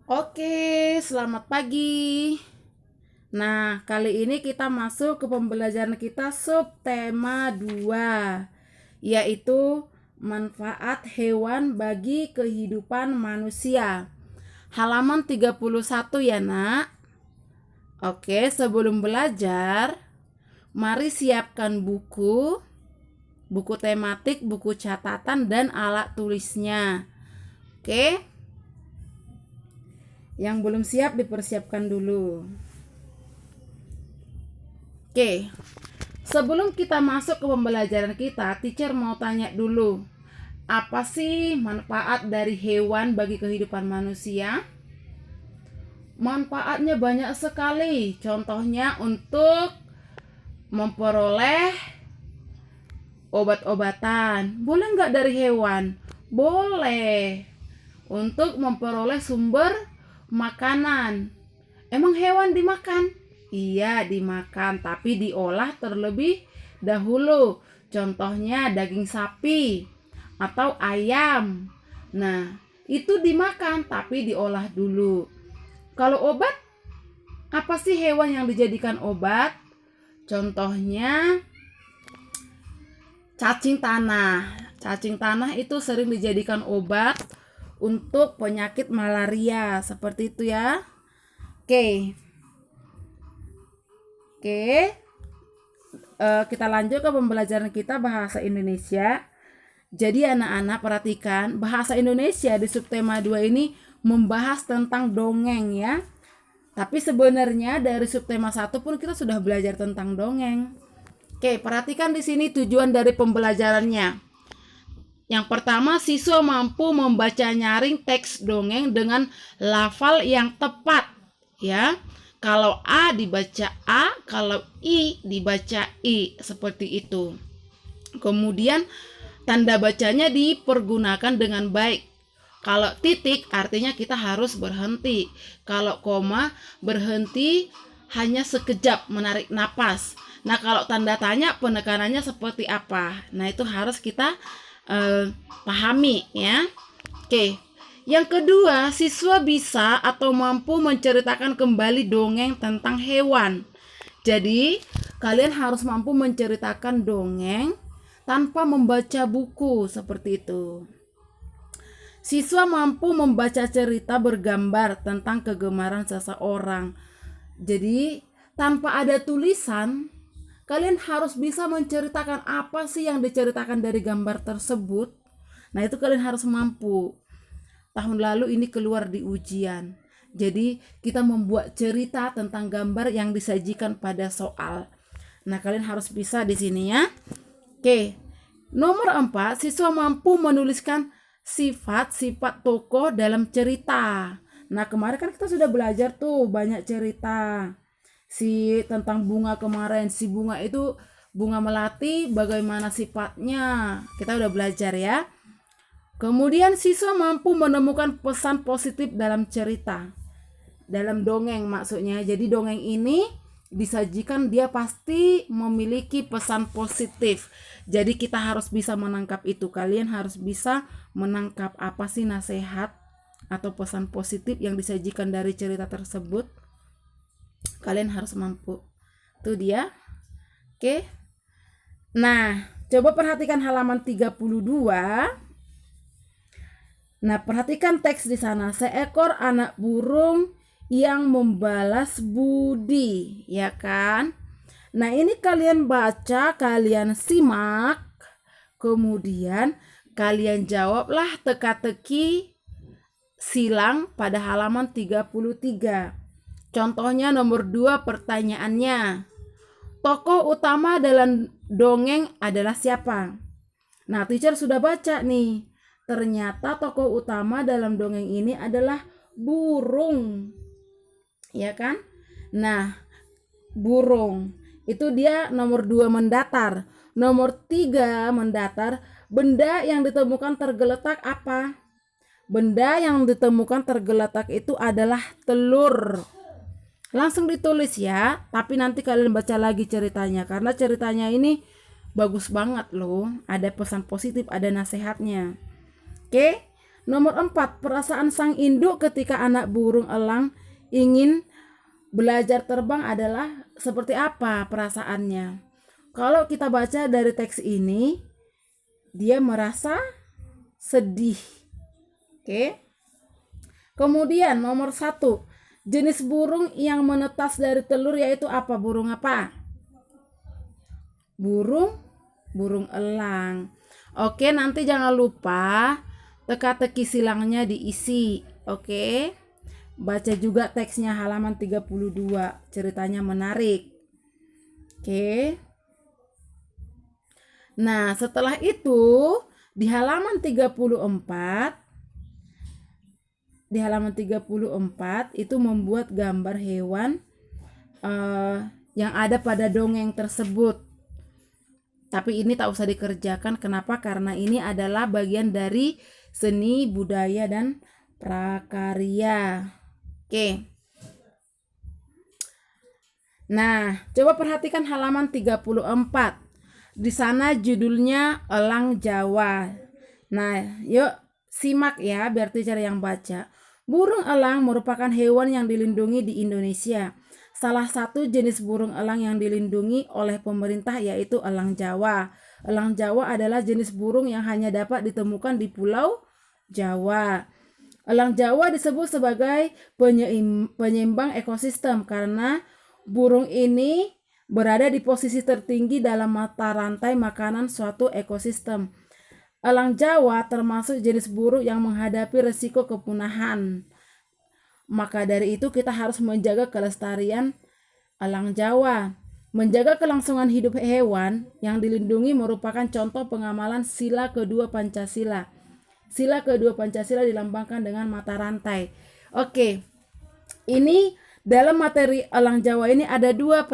Oke, selamat pagi. Nah, kali ini kita masuk ke pembelajaran kita subtema 2, yaitu manfaat hewan bagi kehidupan manusia. Halaman 31 ya, Nak. Oke, sebelum belajar, mari siapkan buku tematik, buku catatan, dan alat tulisnya. Oke, yang belum siap dipersiapkan dulu. Oke, sebelum kita masuk ke pembelajaran kita, teacher mau tanya dulu, apa sih manfaat dari hewan bagi kehidupan manusia? Manfaatnya banyak sekali, contohnya untuk memperoleh obat-obatan. Boleh nggak dari hewan? Boleh. Untuk memperoleh sumber makanan. Emang hewan dimakan? Iya, dimakan, tapi diolah terlebih dahulu. Contohnya daging sapi atau ayam. Nah, itu dimakan tapi diolah dulu. Kalau obat, apa sih hewan yang dijadikan obat? Contohnya cacing tanah. Cacing tanah itu sering dijadikan obat untuk penyakit malaria, seperti itu ya. Oke. Kita lanjut ke pembelajaran kita bahasa Indonesia. Jadi anak-anak perhatikan, bahasa Indonesia di subtema 2 ini membahas tentang dongeng ya. Tapi sebenarnya dari subtema 1 pun kita sudah belajar tentang dongeng. Oke, perhatikan di sini tujuan dari pembelajarannya. Yang pertama, siswa mampu membaca nyaring teks dongeng dengan lafal yang tepat ya. Kalau A dibaca A, kalau I dibaca I, seperti itu. Kemudian tanda bacanya dipergunakan dengan baik. Kalau titik artinya kita harus berhenti. Kalau koma berhenti hanya sekejap menarik napas. Nah, kalau tanda tanya penekanannya seperti apa? Nah, itu harus kita pahami ya. Oke. Yang kedua, siswa bisa atau mampu menceritakan kembali dongeng tentang hewan. Jadi, kalian harus mampu menceritakan dongeng tanpa membaca buku, seperti itu. Siswa mampu membaca cerita bergambar tentang kegemaran seseorang. Jadi, tanpa ada tulisan, kalian harus bisa menceritakan apa sih yang diceritakan dari gambar tersebut. Nah, itu kalian harus mampu. Tahun lalu ini keluar di ujian. Jadi kita membuat cerita tentang gambar yang disajikan pada soal. Nah, kalian harus bisa di sini ya. Oke. Nomor 4, siswa mampu menuliskan sifat-sifat tokoh dalam cerita. Nah, kemarin kan kita sudah belajar tuh banyak cerita. Tentang bunga kemarin, si bunga itu bunga melati, bagaimana sifatnya. Kita udah belajar ya. Kemudian siswa mampu menemukan pesan positif dalam cerita. Dalam dongeng maksudnya. Jadi dongeng ini disajikan dia pasti memiliki pesan positif. Jadi kita harus bisa menangkap itu. Kalian harus bisa menangkap apa sih nasihat atau pesan positif yang disajikan dari cerita tersebut. Kalian harus mampu. Itu dia. Oke. Nah, coba perhatikan halaman 32. Nah, perhatikan teks di sana. Seekor anak burung yang membalas budi, ya kan? Nah, ini kalian baca, kalian simak, kemudian kalian jawablah teka-teki silang pada halaman 33. Contohnya nomor 2 pertanyaannya. Tokoh utama dalam dongeng adalah siapa? Nah, teacher sudah baca nih. Ternyata tokoh utama dalam dongeng ini adalah burung. Ya kan? Nah, burung. Itu dia nomor 2 mendatar. Nomor 3 mendatar, benda yang ditemukan tergeletak apa? Benda yang ditemukan tergeletak itu adalah telur. Langsung ditulis ya, tapi nanti kalian baca lagi ceritanya karena ceritanya ini bagus banget loh. Ada pesan positif, ada nasihatnya. Oke. Nomor 4, perasaan sang induk ketika anak burung elang ingin belajar terbang adalah seperti apa perasaannya? Kalau kita baca dari teks ini, dia merasa sedih. Oke. Kemudian nomor 1, jenis burung yang menetas dari telur yaitu apa? Burung apa? Burung elang. Oke, nanti jangan lupa teka-teki silangnya diisi. Oke. Baca juga teksnya halaman 32. Ceritanya menarik. Oke. Nah, setelah itu di halaman 34 itu membuat gambar hewan yang ada pada dongeng tersebut. Tapi ini tak usah dikerjakan. Kenapa? Karena ini adalah bagian dari seni, budaya, dan prakarya. Oke. Nah, coba perhatikan halaman 34. Di sana judulnya Elang Jawa. Nah, yuk simak ya biar teacher yang baca. Burung elang merupakan hewan yang dilindungi di Indonesia. Salah satu jenis burung elang yang dilindungi oleh pemerintah yaitu elang Jawa. Elang Jawa adalah jenis burung yang hanya dapat ditemukan di Pulau Jawa. Elang Jawa disebut sebagai penyeimbang ekosistem karena burung ini berada di posisi tertinggi dalam mata rantai makanan suatu ekosistem. Elang Jawa termasuk jenis burung yang menghadapi risiko kepunahan. Maka dari itu kita harus menjaga kelestarian elang Jawa. Menjaga kelangsungan hidup hewan yang dilindungi merupakan contoh pengamalan sila kedua Pancasila. Sila kedua Pancasila dilambangkan dengan mata rantai. Oke, ini dalam materi elang Jawa ini ada dua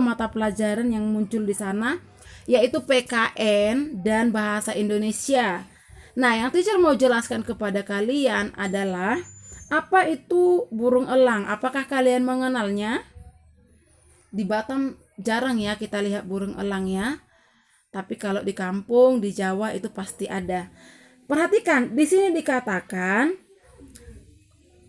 mata pelajaran yang muncul di sana, yaitu PKN dan Bahasa Indonesia. Nah, yang teacher mau jelaskan kepada kalian adalah apa itu burung elang? Apakah kalian mengenalnya? Di Batam jarang ya kita lihat burung elang ya. Tapi kalau di kampung, di Jawa itu pasti ada. Perhatikan, di sini dikatakan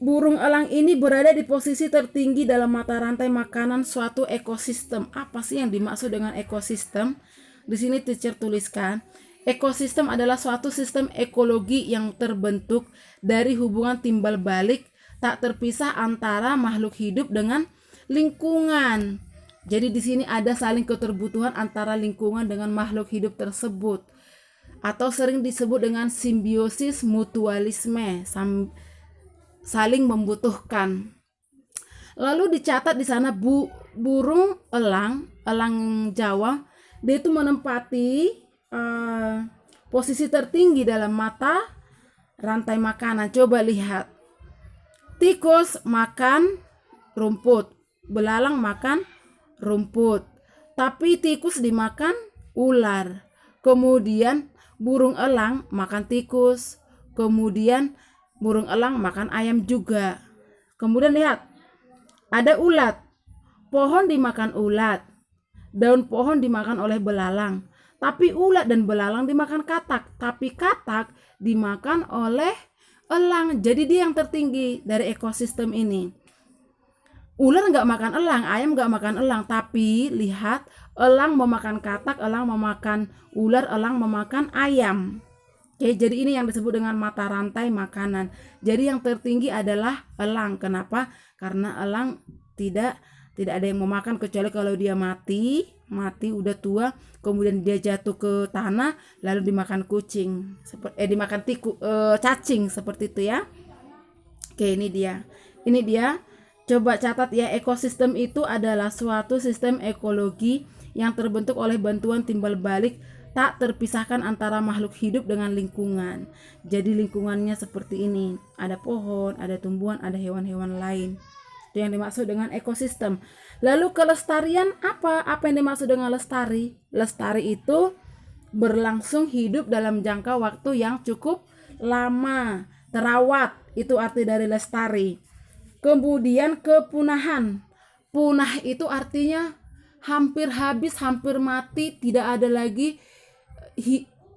burung elang ini berada di posisi tertinggi dalam mata rantai makanan suatu ekosistem. Apa sih yang dimaksud dengan ekosistem? Di sini teacher tuliskan, ekosistem adalah suatu sistem ekologi yang terbentuk dari hubungan timbal balik tak terpisah antara makhluk hidup dengan lingkungan. Jadi di sini ada saling keterbutuhan antara lingkungan dengan makhluk hidup tersebut, atau sering disebut dengan simbiosis mutualisme, saling membutuhkan. Lalu dicatat di sana burung elang Jawa, dia itu menempati posisi tertinggi dalam mata rantai makanan. Coba lihat, tikus makan rumput, belalang makan rumput, tapi tikus dimakan ular. Kemudian burung elang makan tikus, kemudian burung elang makan ayam juga. Kemudian lihat, ada ulat, pohon dimakan ulat, daun pohon dimakan oleh belalang, tapi ulat dan belalang dimakan katak, tapi katak dimakan oleh elang. Jadi dia yang tertinggi dari ekosistem ini. Ular nggak makan elang, ayam nggak makan elang, tapi lihat, elang memakan katak, elang memakan ular, elang memakan ayam. Oke, jadi ini yang disebut dengan mata rantai makanan. Jadi yang tertinggi adalah elang. Kenapa? Karena elang tidak ada yang memakan kecuali kalau dia mati udah tua, kemudian dia jatuh ke tanah lalu dimakan kucing, dimakan cacing seperti itu ya. Oke, ini dia. Coba catat ya, ekosistem itu adalah suatu sistem ekologi yang terbentuk oleh bantuan timbal balik tak terpisahkan antara makhluk hidup dengan lingkungan. Jadi lingkungannya seperti ini, ada pohon, ada tumbuhan, ada hewan-hewan lain. Itu yang dimaksud dengan ekosistem. Lalu kelestarian apa? Apa yang dimaksud dengan lestari? Lestari itu berlangsung hidup dalam jangka waktu yang cukup lama, terawat, itu arti dari lestari. Kemudian kepunahan. Punah itu artinya hampir habis, hampir mati, tidak ada lagi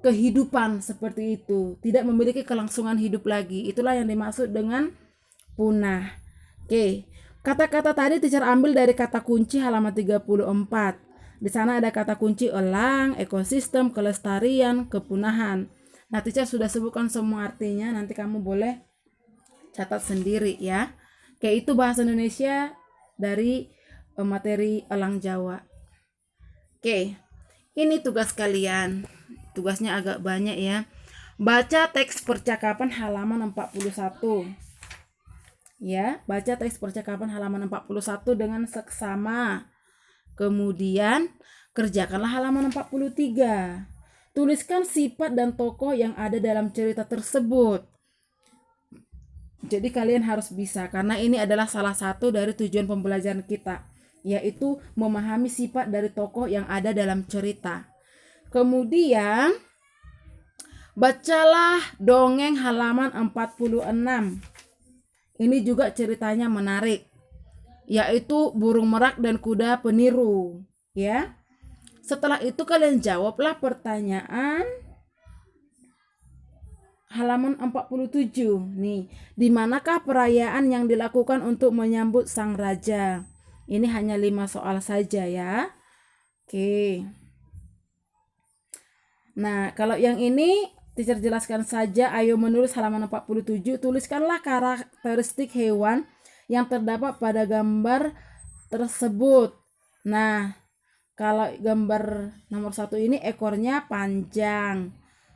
kehidupan seperti itu, tidak memiliki kelangsungan hidup lagi. Itulah yang dimaksud dengan punah. Oke, kata-kata tadi teacher ambil dari kata kunci halaman 34. Di sana ada kata kunci elang, ekosistem, kelestarian, kepunahan. Nah, teacher sudah sebutkan semua artinya, nanti kamu boleh catat sendiri ya. Oke, itu bahasa Indonesia dari materi elang Jawa. Oke, ini tugas kalian. Tugasnya agak banyak ya. Baca teks percakapan halaman 41. Ya, baca teks percakapan halaman 41 dengan seksama. Kemudian kerjakanlah halaman 43. Tuliskan sifat dan tokoh yang ada dalam cerita tersebut. Jadi kalian harus bisa, karena ini adalah salah satu dari tujuan pembelajaran kita, yaitu memahami sifat dari tokoh yang ada dalam cerita. Kemudian bacalah dongeng halaman 46. Ini juga ceritanya menarik, yaitu burung merak dan kuda peniru, ya. Setelah itu kalian jawablah pertanyaan halaman 47. Nih, di manakah perayaan yang dilakukan untuk menyambut sang raja? Ini hanya 5 soal saja ya. Oke. Nah, kalau yang ini teacher jelaskan saja. Ayo menulis halaman 47. Tuliskanlah karakteristik hewan yang terdapat pada gambar tersebut. Nah, kalau gambar nomor 1 ini ekornya panjang.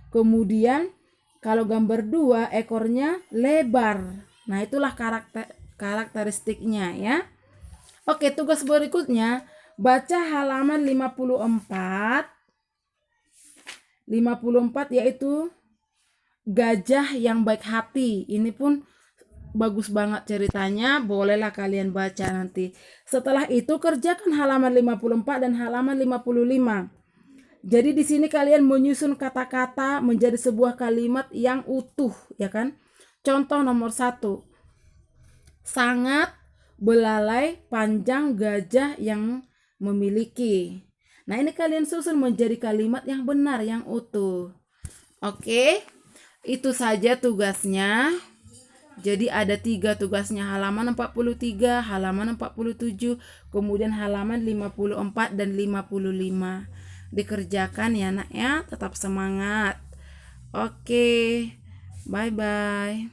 Kemudian kalau gambar 2 ekornya lebar. Nah, itulah karakteristiknya ya. Oke, tugas berikutnya baca halaman 54. 54 yaitu gajah yang baik hati. Ini pun bagus banget ceritanya, bolehlah kalian baca nanti. Setelah itu kerjakan halaman 54 dan halaman 55. Jadi di sini kalian menyusun kata-kata menjadi sebuah kalimat yang utuh, ya kan? Contoh nomor 1. Sangat belalai panjang gajah yang memiliki. Nah, ini kalian susun menjadi kalimat yang benar, yang utuh. Oke, itu saja tugasnya. Jadi ada 3 tugasnya, halaman 43, halaman 47, kemudian halaman 54 dan 55. Dikerjakan ya nak ya, tetap semangat. Oke, bye-bye.